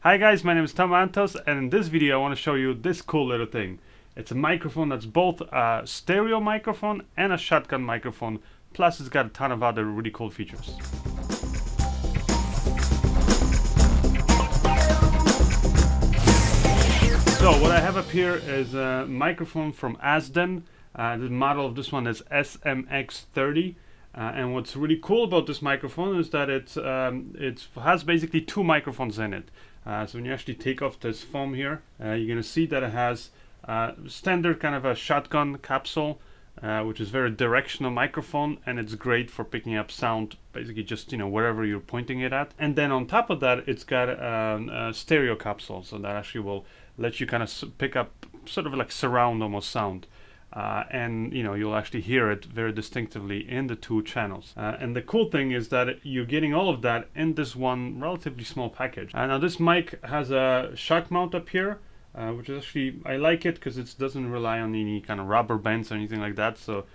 Hi guys, my name is Tom Antos, and in this video I want to show you this cool little thing. It's a microphone that's both a stereo microphone and a shotgun microphone, plus it's got a ton of other really cool features. So what I have up here is a microphone from Azden. The model of this one is SMX-30. And what's really cool about this microphone is that it has basically two microphones in it. So when you actually take off this foam here, you're going to see that it has standard kind of a shotgun capsule, which is very directional microphone, and it's great for picking up sound, basically just wherever you're pointing it at. And then on top of that, it's got a stereo capsule, so that actually will let you kind of pick up sort of like surround almost sound. And you'll actually hear it very distinctively in the two channels. And the cool thing is that you're getting all of that in this one relatively small package. Now this mic has a shock mount up here, which is actually, I like it because it doesn't rely on any kind of rubber bands or anything like that. So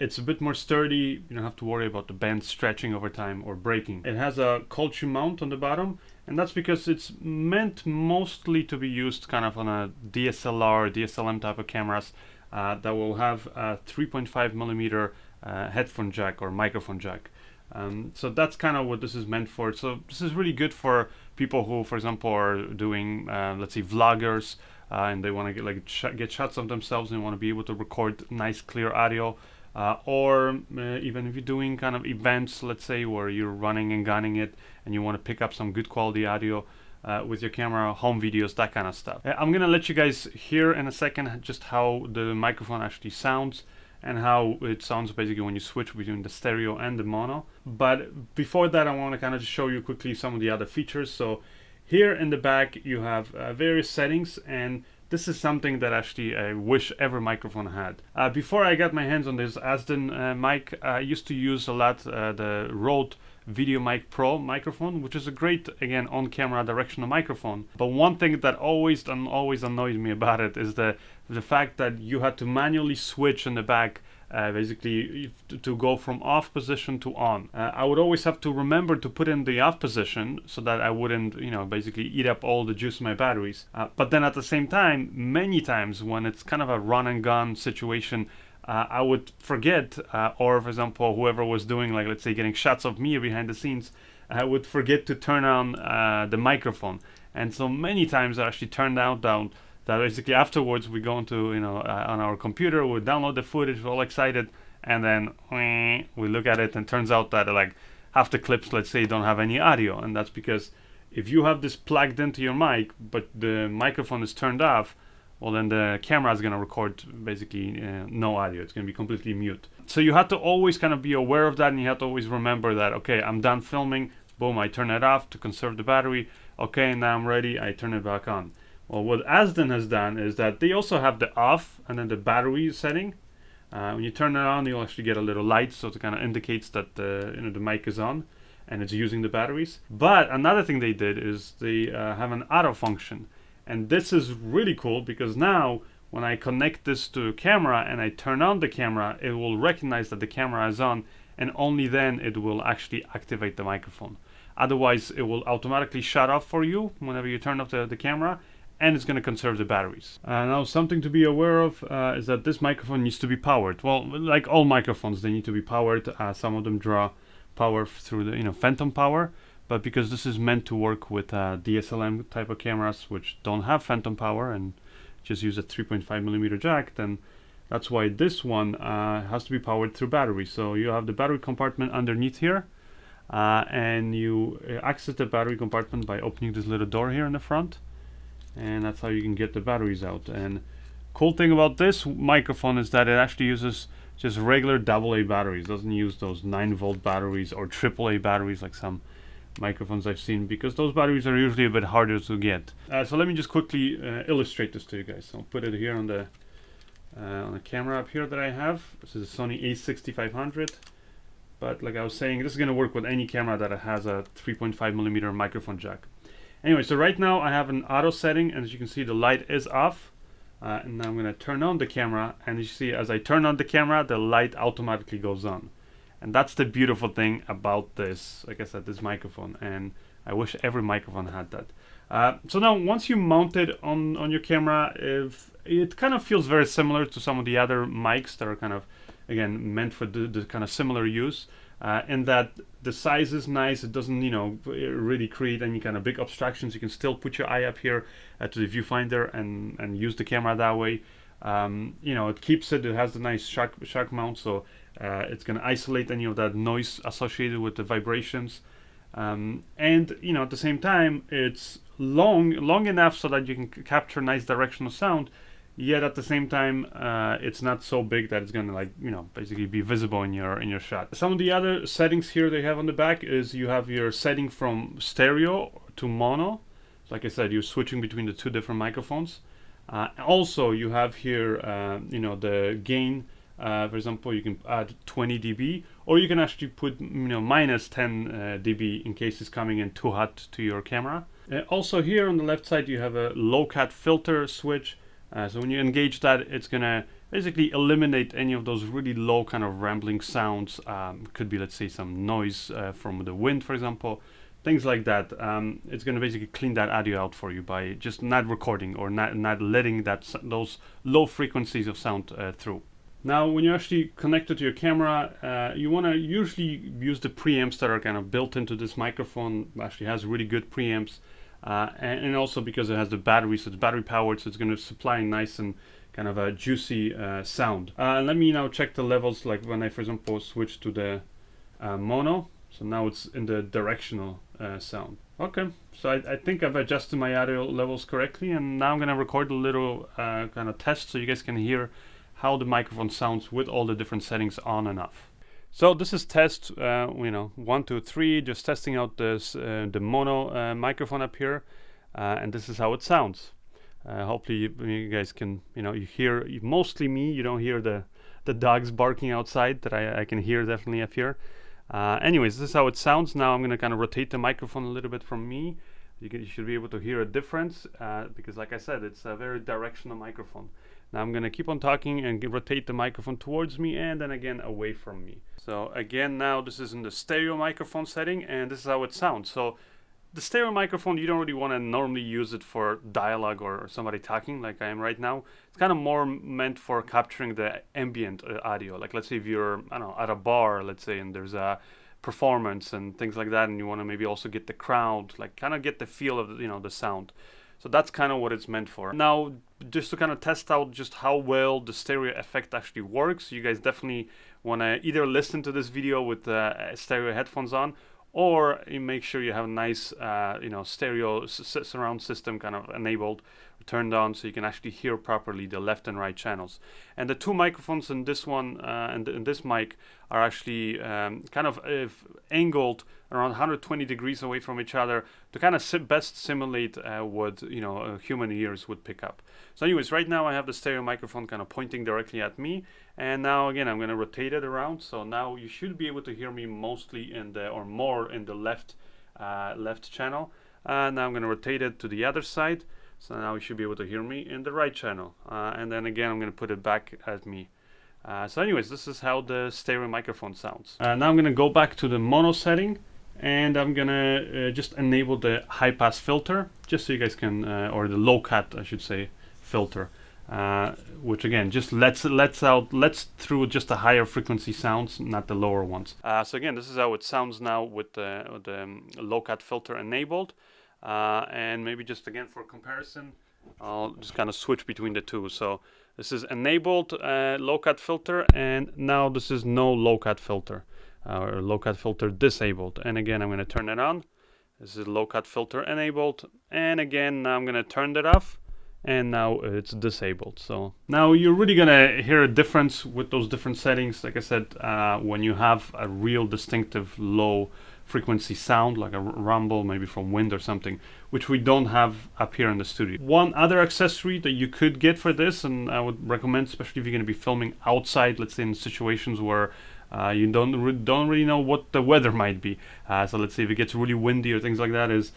it's a bit more sturdy. You don't have to worry about the band stretching over time or breaking. It has a cold shoe mount on the bottom, and that's because it's meant mostly to be used kind of on a DSLR, DSLM type of cameras. That will have a 3.5 millimeter headphone jack or microphone jack. So that's kind of what this is meant for. So this is really good for people who, for example, are doing, let's say, vloggers, and they want to get shots of themselves and want to be able to record nice, clear audio. Or even if you're doing kind of events, let's say, where you're running and gunning it and you want to pick up some good quality audio. With your camera, home videos, that kind of stuff. I'm gonna let you guys hear in a second just how the microphone actually sounds and how it sounds basically when you switch between the stereo and the mono. But before that, I want to kind of just show you quickly some of the other features. So here in the back you have various settings, and this is something that actually I wish every microphone had. Before I got my hands on this Azden mic, I used to use a lot the Rode VideoMic Pro microphone, which is a great, again, on-camera directional microphone. But one thing that always annoyed me about it is the fact that you had to manually switch in the back, basically to go from off position to on. I would always have to remember to put in the off position so that I wouldn't, basically eat up all the juice in my batteries. But then at the same time, many times when it's kind of a run and gun situation, I would forget, or for example, whoever was doing, like, let's say, getting shots of me behind the scenes, I would forget to turn on the microphone. And so many times I actually turned down that basically afterwards we go into, on our computer, we download the footage, we're all excited, and then we look at it and turns out that like half the clips, let's say, don't have any audio. And that's because if you have this plugged into your mic, but the microphone is turned off, well, then the camera is going to record basically no audio. It's going to be completely mute. So you have to always kind of be aware of that, and you have to always remember that, okay, I'm done filming, boom, I turn it off to conserve the battery. Okay, now I'm ready, I turn it back on. Well, what Azden has done is that they also have the off and then the battery setting. When you turn it on, you'll actually get a little light, so it kind of indicates that the mic is on and it's using the batteries. But another thing they did is they have an auto function. And this is really cool because now when I connect this to a camera and I turn on the camera, it will recognize that the camera is on, and only then it will actually activate the microphone. Otherwise, it will automatically shut off for you whenever you turn off the camera, and it's going to conserve the batteries. Now, something to be aware of is that this microphone needs to be powered. Well, like all microphones, they need to be powered. Some of them draw power through the phantom power. But because this is meant to work with DSLM type of cameras, which don't have phantom power and just use a 3.5 millimeter jack, then that's why this one has to be powered through battery. So you have the battery compartment underneath here, and you access the battery compartment by opening this little door here in the front, and that's how you can get the batteries out. And cool thing about this microphone is that it actually uses just regular AA batteries. It doesn't use those 9-volt batteries or AAA batteries like some microphones I've seen, because those batteries are usually a bit harder to get. So let me just quickly illustrate this to you guys. So I'll put it here on the camera up here that I have. This is a Sony a6500, but like I was saying, this is going to work with any camera that has a 3.5 millimeter microphone jack. Anyway, so right now I have an auto setting, and as you can see, the light is off. And now I'm going to turn on the camera, and you see as I turn on the camera, the light automatically goes on. And that's the beautiful thing about this, like I said, this microphone, and I wish every microphone had that. So now once you mount it on your camera, if it kind of feels very similar to some of the other mics that are kind of, again, meant for the kind of similar use, in that the size is nice. It doesn't, really create any kind of big obstructions. You can still put your eye up here to the viewfinder and use the camera that way. It keeps it. It has the nice shark mount, so it's going to isolate any of that noise associated with the vibrations. And at the same time, it's long enough so that you can capture nice directional sound, yet at the same time it's not so big that it's gonna basically be visible in your shot. Some of the other settings here they have on the back is you have your setting from stereo to mono. So like I said, you're switching between the two different microphones. Also you have here the gain. For example, you can add 20 dB, or you can actually put minus 10 dB in case it's coming in too hot to your camera. Also here on the left side you have a low cut filter switch. So when you engage that, it's gonna basically eliminate any of those really low kind of rambling sounds. Could be, let's say, some noise from the wind, for example, things like that. It's gonna basically clean that audio out for you by just not recording or not letting those low frequencies of sound through. Now, when you actually connect it to your camera, you want to usually use the preamps that are kind of built into this microphone. It actually has really good preamps, and also because it has the battery, so it's battery powered, so it's going to supply nice and kind of a juicy sound. Let me now check the levels, like when I, for example, switch to the mono. So now it's in the directional sound. Okay, so I think I've adjusted my audio levels correctly, and now I'm going to record a little kind of test so you guys can hear how the microphone sounds with all the different settings on and off. So this is test 1, 2, 3, just testing out this the mono microphone up here, and this is how it sounds. Hopefully you guys can, you hear mostly me. You don't hear the dogs barking outside that I can hear definitely up here. Anyways, this is how it sounds. Now I'm going to kind of rotate the microphone a little bit from me. You should be able to hear a difference because, like I said, it's a very directional microphone. Now I'm going to keep on talking and rotate the microphone towards me and then again away from me. So again, now this is in the stereo microphone setting, and this is how it sounds. So the stereo microphone, you don't really want to normally use it for dialogue or somebody talking like I am right now. It's kind of more meant for capturing the ambient audio. Like, let's say if you're, I don't know, at a bar, let's say, and there's a performance and things like that, and you want to maybe also get the crowd, like kind of get the feel of the sound. So that's kind of what it's meant for. Now, just to kind of test out just how well the stereo effect actually works, you guys definitely want to either listen to this video with stereo headphones on, or you make sure you have a nice stereo surround system kind of enabled, turned on, so you can actually hear properly the left and right channels. And the two microphones in this one and in this mic are actually kind of angled around 120 degrees away from each other to kind of best simulate what human ears would pick up. So anyways, right now I have the stereo microphone kind of pointing directly at me, and now again I'm going to rotate it around, so now you should be able to hear me mostly more in the left channel. Now I'm going to rotate it to the other side, so now you should be able to hear me in the right channel, and then again I'm going to put it back at me. So anyways, this is how the stereo microphone sounds. Now I'm going to go back to the mono setting, and I'm going to just enable the high pass filter, just so you guys can, or the low cut I should say, filter, which again just lets through just the higher frequency sounds, not the lower ones. So again, this is how it sounds now with the low cut filter enabled. And maybe just again for comparison, I'll just kind of switch between the two. So this is enabled low cut filter, and now this is no low cut filter, or low cut filter disabled. And again, I'm going to turn it on. This is low cut filter enabled, and again now I'm going to turn it off, and now it's disabled. So now you're really gonna hear a difference with those different settings. Like I said, when you have a real distinctive low frequency sound, like a rumble maybe from wind or something, which we don't have up here in the studio. One other accessory that you could get for this, and I would recommend, especially if you're going to be filming outside, let's say in situations where you don't really know what the weather might be, so let's say if it gets really windy or things like that, is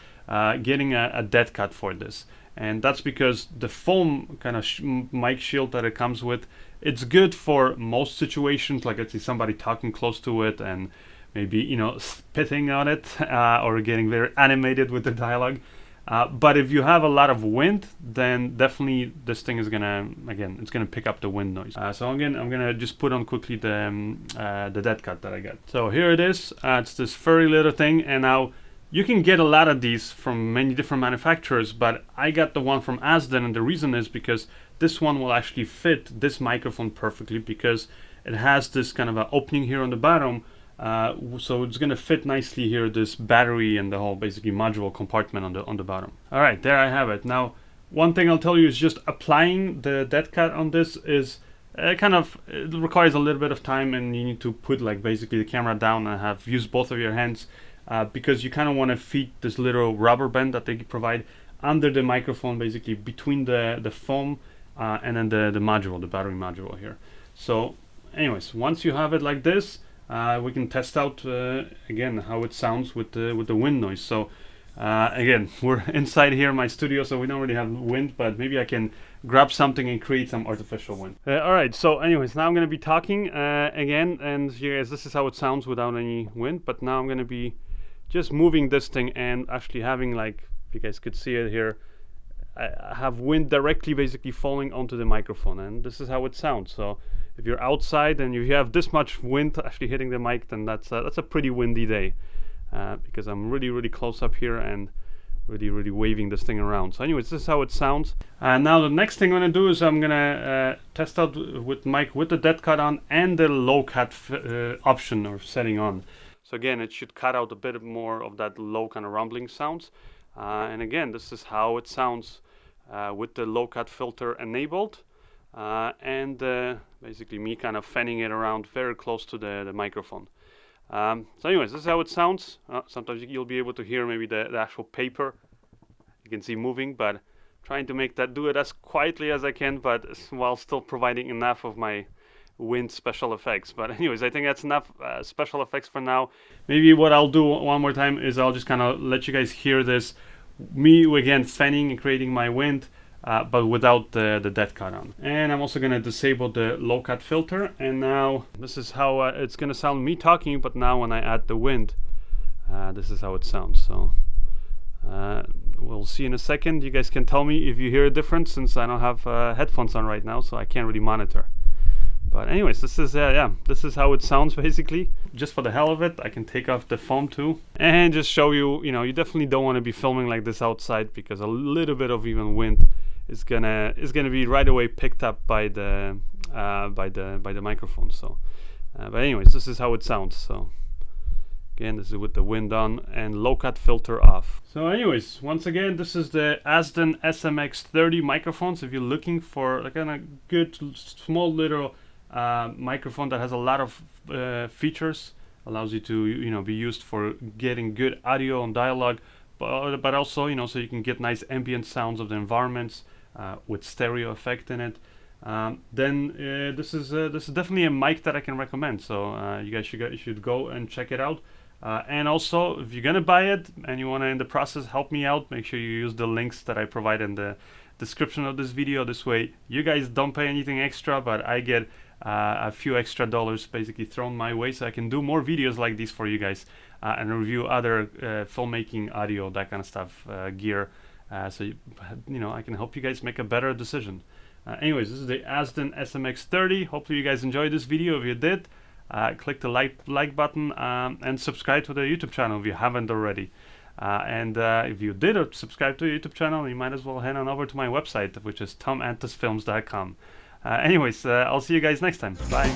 getting a dead cut for this. And that's because the foam kind of mic shield that it comes with, it's good for most situations, like let's say somebody talking close to it and maybe spitting on it or getting very animated with the dialogue. But if you have a lot of wind, then definitely this thing is gonna, again, it's gonna pick up the wind noise. So again, I'm gonna just put on quickly the dead cut that I got. So here it is. It's this furry little thing, and now you can get a lot of these from many different manufacturers, but I got the one from Azden, and the reason is because this one will actually fit this microphone perfectly, because it has this kind of an opening here on the bottom. So it's gonna fit nicely here, this battery and the whole basically module compartment on the bottom. All right, there I have it. Now, one thing I'll tell you is just applying the dead cut on this is it requires a little bit of time, and you need to put like basically the camera down and have use both of your hands, because you kind of want to feed this little rubber band that they provide under the microphone, basically between the foam and then the module, the battery module here. So anyways, once you have it like this, we can test out again how it sounds with the wind noise. So again, we're inside here in my studio, so we don't really have wind, but maybe I can grab something and create some artificial wind. All right, so anyways, now I'm going to be talking again, and you guys, this is how it sounds without any wind. But now I'm going to be just moving this thing and actually having, like, if you guys could see it here, I have wind directly basically falling onto the microphone, and this is how it sounds. So if you're outside and you have this much wind actually hitting the mic, then that's a pretty windy day, because I'm really close up here and really waving this thing around. So anyways, this is how it sounds. Now the next thing I'm gonna do is I'm gonna test out with mic with the dead cut on and the low cut option or setting on. So again, it should cut out a bit more of that low kind of rumbling sounds. And again, this is how it sounds with the low cut filter enabled, and basically me kind of fanning it around very close to the microphone. So anyways, this is how it sounds. Sometimes you'll be able to hear maybe the actual paper you can see moving, but trying to do it as quietly as I can, but while still providing enough of my wind special effects. But anyways, I think that's enough special effects for now. Maybe what I'll do one more time is I'll just kind of let you guys hear this, me again fanning and creating my wind, but without the dead cut on. And I'm also going to disable the low cut filter, and now this is how it's going to sound me talking, but now when I add the wind, this is how it sounds. So we'll see in a second. You guys can tell me if you hear a difference, since I don't have headphones on right now, so I can't really monitor. But anyways, this is this is how it sounds basically. Just for the hell of it, I can take off the foam too and just show you. You know, you definitely don't want to be filming like this outside, because a little bit of even wind is gonna be right away picked up by the microphone. So, but anyways, this is how it sounds. So again, this is with the wind on and low cut filter off. So anyways, once again, this is the Azden SMX-30 microphones. If you're looking for like a good small little microphone that has a lot of features, allows you to be used for getting good audio and dialogue, but also so you can get nice ambient sounds of the environments with stereo effect in it. Then this is definitely a mic that I can recommend. So you guys should go and check it out. And also, if you're gonna buy it and you wanna in the process help me out, make sure you use the links that I provide in the description of this video. This way you guys don't pay anything extra, but I get a few extra dollars basically thrown my way, so I can do more videos like these for you guys, and review other filmmaking, audio, that kind of stuff, gear, so I can help you guys make a better decision. Anyways, this is the Azden SMX-30. Hopefully you guys enjoyed this video. If you did, click the like button, and subscribe to the YouTube channel if you haven't already. And if you did subscribe to the YouTube channel, you might as well head on over to my website, which is tomantosfilms.com. Anyways, I'll see you guys next time. Bye.